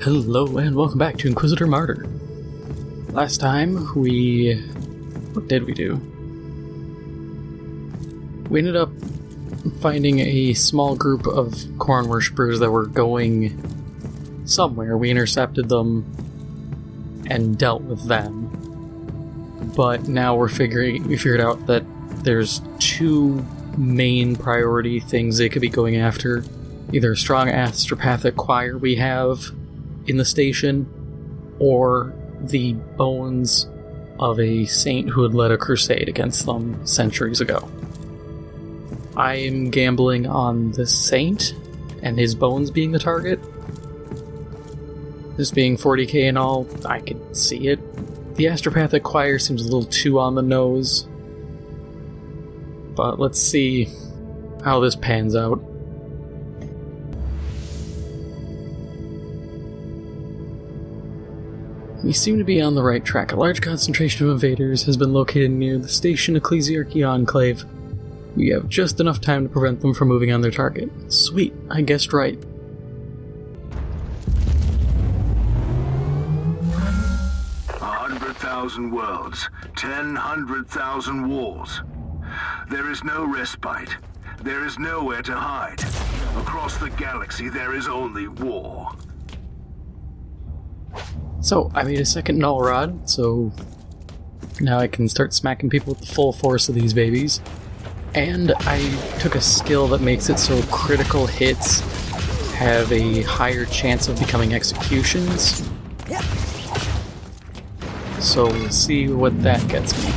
Hello and welcome back to Inquisitor Martyr. Last time what did we do? We ended up finding a small group of corn worshippers that were going somewhere. We intercepted them and dealt with them. But now we figured out that there's two main priority things they could be going after. Either a strong astropathic choir we have in the station, or the bones of a saint who had led a crusade against them centuries ago. I am gambling on the saint and his bones being the target. This being 40K and all, I could see it. The astropathic choir seems a little too on the nose, but let's see how this pans out. We seem to be on the right track. A large concentration of invaders has been located near the station Ecclesiarchy Enclave. We have just enough time to prevent them from moving on their target. Sweet, I guessed right. $100,000 worlds, 100,000 wars. There is no respite. There is nowhere to hide. Across the galaxy, there is only war. So, I made a second null rod, so now I can start smacking people with the full force of these babies. And I took a skill that makes it so critical hits have a higher chance of becoming executions. So we'll see what that gets me.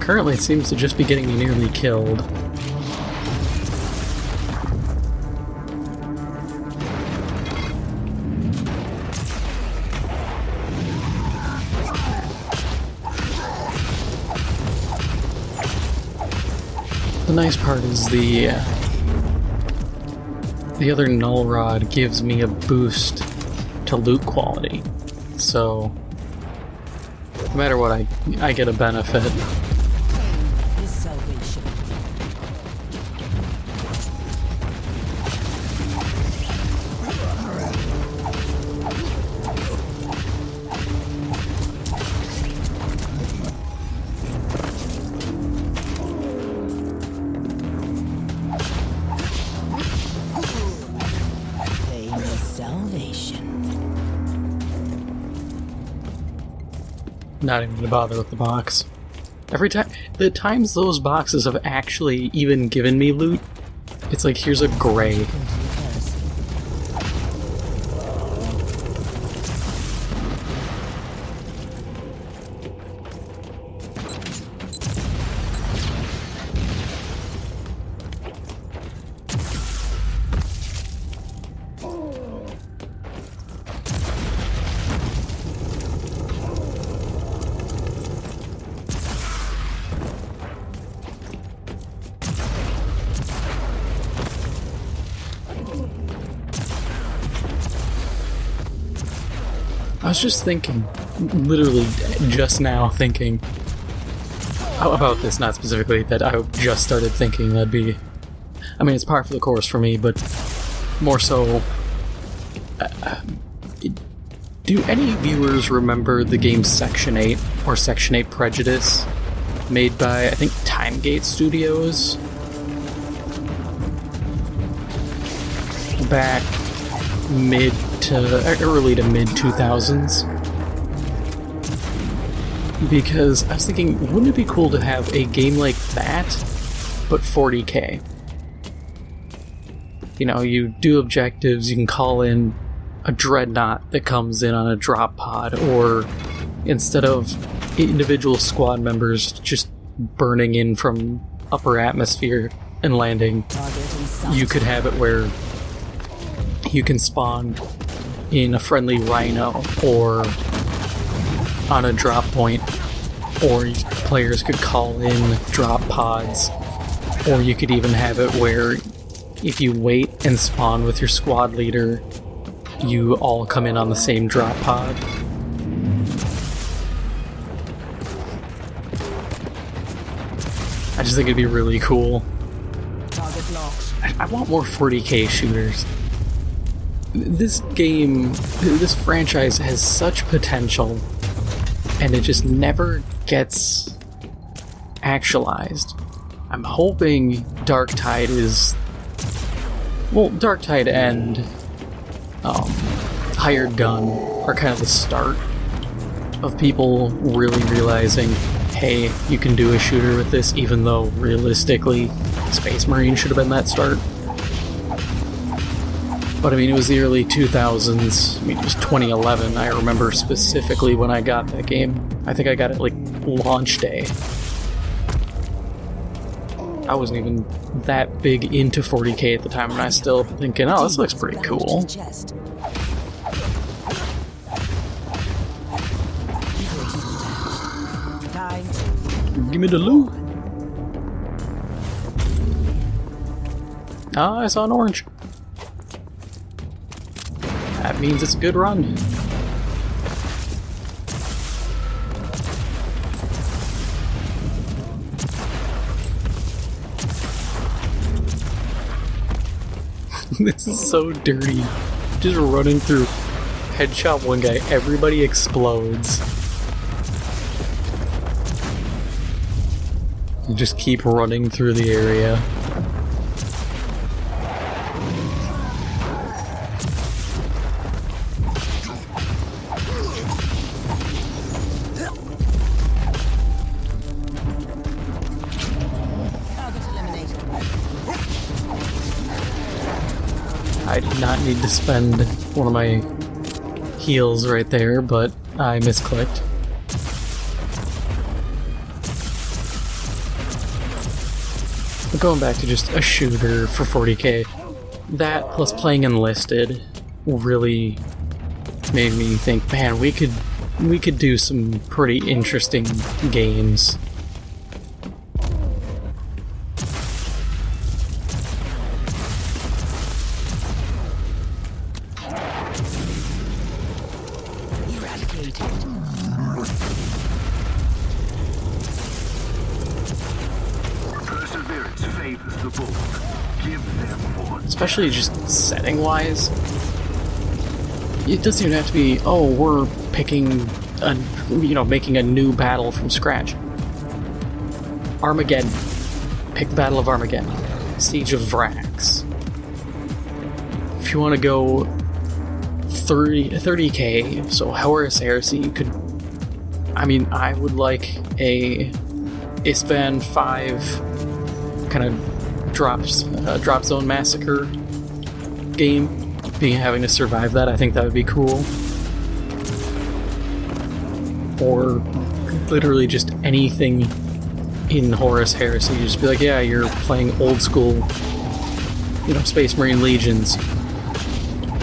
Currently, it seems to just be getting me nearly killed. The nice part is the other null rod gives me a boost to loot quality, so no matter what, I get a benefit. Not even gonna bother with the box. Every time, the times those boxes have actually even given me loot, it's like, here's a gray. I was just thinking, literally just now thinking about this, not specifically, that I just started thinking that'd be, I mean, it's par for the course for me, but more so, do any viewers remember the game Section 8, or Section 8 Prejudice, made by, I think, Timegate Studios? Back early to mid 2000s, because I was thinking, wouldn't it be cool to have a game like that, but 40K? You know, you do objectives, you can call in a dreadnought that comes in on a drop pod, or instead of individual squad members just burning in from upper atmosphere and landing, you could have it where you can spawn in a friendly rhino, or on a drop point, or players could call in drop pods, or you could even have it where if you wait and spawn with your squad leader, you all come in on the same drop pod. I just think it'd be really cool. I want more 40K shooters. This game, this franchise has such potential, and it just never gets actualized. I'm hoping Darktide is... Well, Darktide and Hired Gun are kind of the start of people really realizing, hey, you can do a shooter with this, even though realistically Space Marine should have been that start. But I mean, it was the early 2000s. I mean, it was 2011. I remember specifically when I got that game. I think I got it like launch day. I wasn't even that big into 40K at the time, and I was still thinking, oh, this looks pretty cool. Give me the loot. Ah, I saw an orange. That means it's a good run. This is so dirty. Just running through. Headshot one guy, everybody explodes. You just keep running through the area. I did not need to spend one of my heals right there, but I misclicked. But going back to just a shooter for 40K, that plus playing Enlisted really made me think, man, we could do some pretty interesting games. Perseverance favors the bold. Give them more. Especially just setting-wise. It doesn't even have to be, oh, we're picking a, making a new battle from scratch. Armageddon. Pick the Battle of Armageddon. Siege of Vrax. If you want to go 30K, so Horus Heresy, you could... I mean, I would like a Istvan 5 kind of drop zone massacre game. Having to survive that, I think that would be cool. Or literally just anything in Horus Heresy. You just be like, yeah, you're playing old school, Space Marine Legions.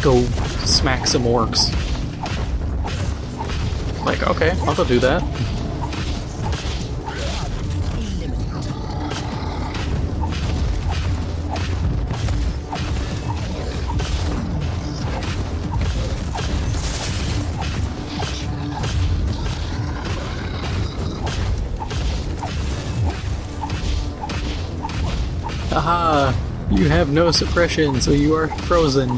Go smack some orcs. Like, okay, I'll go do that. Aha! You have no suppression, so you are frozen.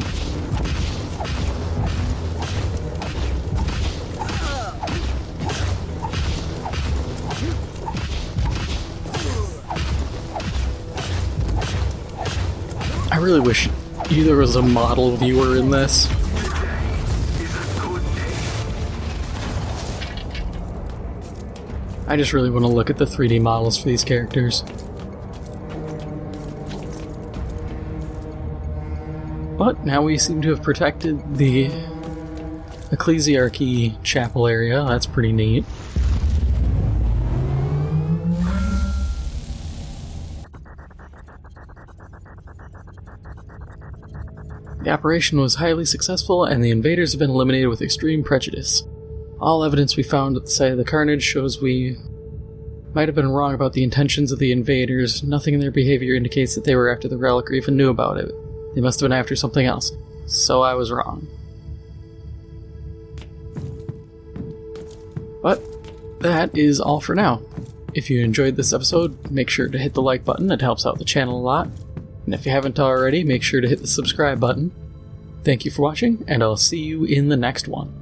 I really wish there was a model viewer in this. I just really want to look at the 3D models for these characters. But now we seem to have protected the Ecclesiarchy chapel area. That's pretty neat. The operation was highly successful, and the invaders have been eliminated with extreme prejudice. All evidence we found at the site of the carnage shows we might have been wrong about the intentions of the invaders. Nothing in their behavior indicates that they were after the relic or even knew about it. They must have been after something else. So I was wrong. But that is all for now. If you enjoyed this episode, make sure to hit the like button. It helps out the channel a lot. And if you haven't already, make sure to hit the subscribe button. Thank you for watching, and I'll see you in the next one.